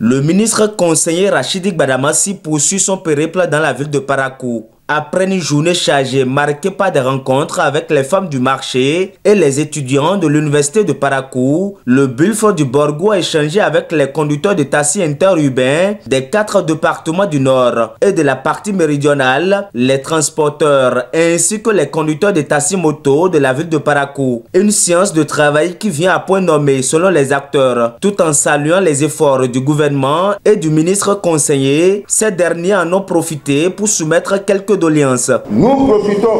Le ministre conseiller Rachidi Gbadamassi poursuit son périple dans la ville de Parakou. Après une journée chargée marquée par des rencontres avec les femmes du marché et les étudiants de l'université de Parakou, le Bulf du Borgo a échangé avec les conducteurs de taxis interurbains des 4 départements du Nord et de la partie méridionale, les transporteurs ainsi que les conducteurs de taxis moto de la ville de Parakou. Une séance de travail qui vient à point nommé selon les acteurs, tout en saluant les efforts du gouvernement et du ministre conseiller. Ces derniers en ont profité pour soumettre quelques doléances. Nous profitons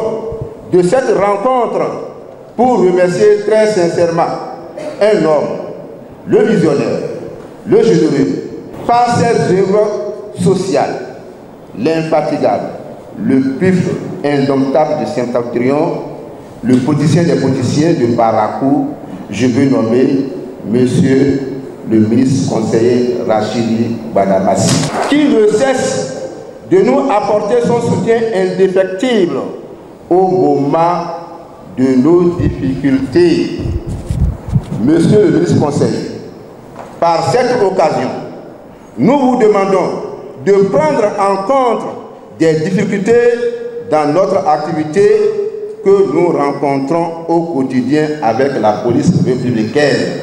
de cette rencontre pour remercier très sincèrement un homme, le visionnaire, le généreux, par ses œuvres sociales, l'infatigable, le pif indomptable de Saint-Octrion, le politicien des politiciens de Parakou. Je veux nommer monsieur le ministre conseiller Rachidi Gbadamassi, qui ne cesse de nous apporter son soutien indéfectible au moment de nos difficultés. Monsieur le ministre conseiller, par cette occasion, nous vous demandons de prendre en compte des difficultés dans notre activité que nous rencontrons au quotidien avec la police républicaine.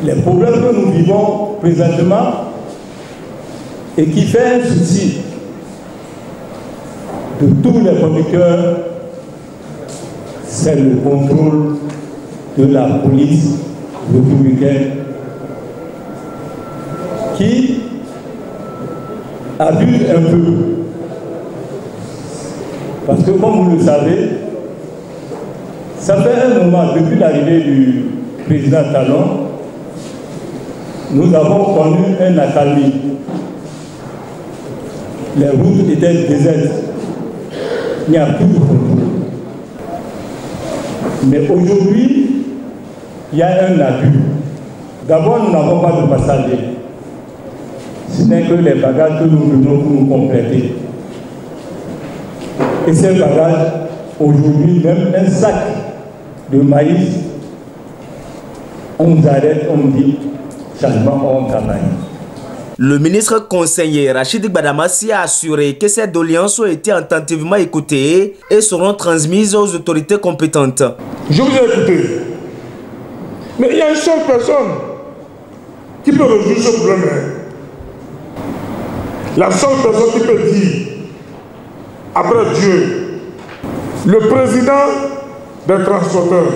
Les problèmes que nous vivons présentement et qui fait un souci de tous les conducteurs, c'est le contrôle de la police républicaine qui abuse un peu. Parce que comme vous le savez, ça fait un moment depuis l'arrivée du président Talon, nous avons connu un accalmie. Les routes étaient désertes. Il n'y a plus de contrôle. Mais aujourd'hui, il y a un abus. D'abord, nous n'avons pas de passagers. Ce n'est que les bagages que nous venons pour nous compléter. Et ces bagages, aujourd'hui, même un sac de maïs, on nous arrête, on nous dit, changement on travaille. Le ministre conseiller Rachidi Gbadamassi a assuré que ces doléances ont été attentivement écoutées et seront transmises aux autorités compétentes. Je vous ai écouté. Mais il y a une seule personne qui peut résoudre ce problème. La seule personne qui peut dire, après Dieu, le président des transporteurs,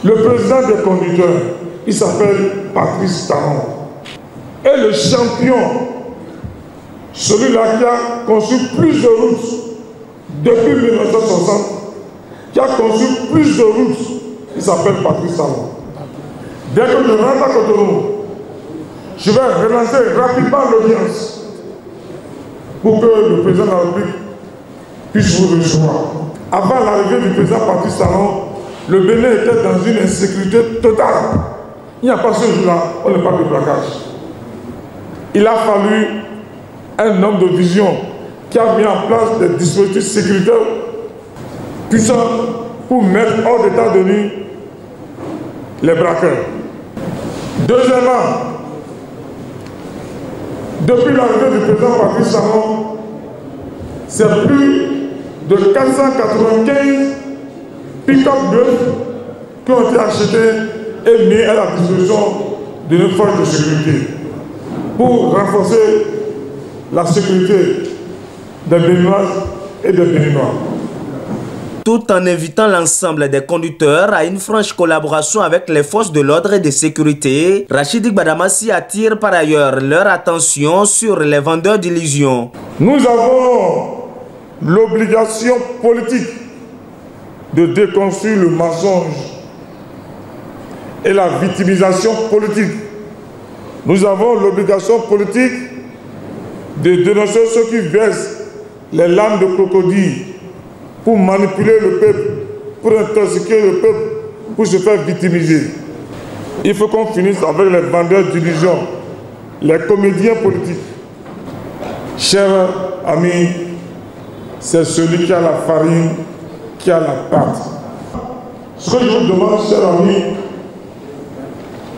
le président des conducteurs, il s'appelle Patrice Talon. Et le champion, celui-là qui a conçu plus de routes depuis 1960, qui a conçu plus de routes, il s'appelle Patrice Talon. Dès que je rentre à Cotonou, je vais relancer rapidement l'audience pour que le président de la République puisse vous recevoir. Avant l'arrivée du président Patrice Talon, le Bénin était dans une insécurité totale. Il n'y a pas ce jour-là, on ne parle de braquage. Il a fallu un homme de vision qui a mis en place des dispositifs sécuritaires puissants pour mettre hors d'état de nuit les braqueurs. Deuxièmement, depuis l'arrivée du président Patrice Talon, c'est plus de 495 pick-up bleus qui ont été achetés et mis à la disposition de nos forces de sécurité pour renforcer la sécurité des Béninoises et des Béninois. Tout en invitant l'ensemble des conducteurs à une franche collaboration avec les forces de l'ordre et de sécurité, Rachidi Gbadamassi attire par ailleurs leur attention sur les vendeurs d'illusions. Nous avons l'obligation politique de déconstruire le mensonge et la victimisation politique. Nous avons l'obligation politique de dénoncer ceux qui versent les larmes de crocodile pour manipuler le peuple, pour intoxiquer le peuple, pour se faire victimiser. Il faut qu'on finisse avec les vendeurs d'illusions, les comédiens politiques. Chers amis, c'est celui qui a la farine, qui a la pâte. Ce que je vous demande, chers amis,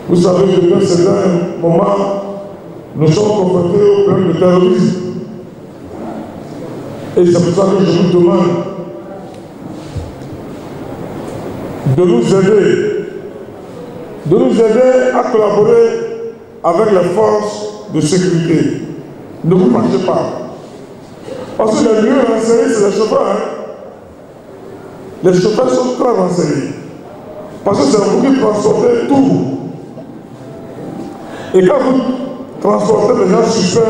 vous savez, depuis un certain moment, nous sommes confrontés au problème de terrorisme. Et c'est pour ça que je vous demande de nous aider à collaborer avec les forces de sécurité. Ne vous fâchez pas. Parce que les mieux renseignés, c'est les chauffeurs. Hein? Les chauffeurs sont très renseignés. Parce que c'est vous qui transportez tout. Et quand vous transportez des gens suspects,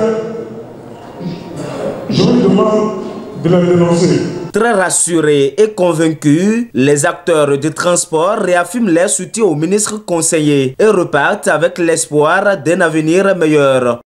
je vous demande de les dénoncer. Très rassurés et convaincus, les acteurs du transport réaffirment leur soutien au ministre conseiller et repartent avec l'espoir d'un avenir meilleur.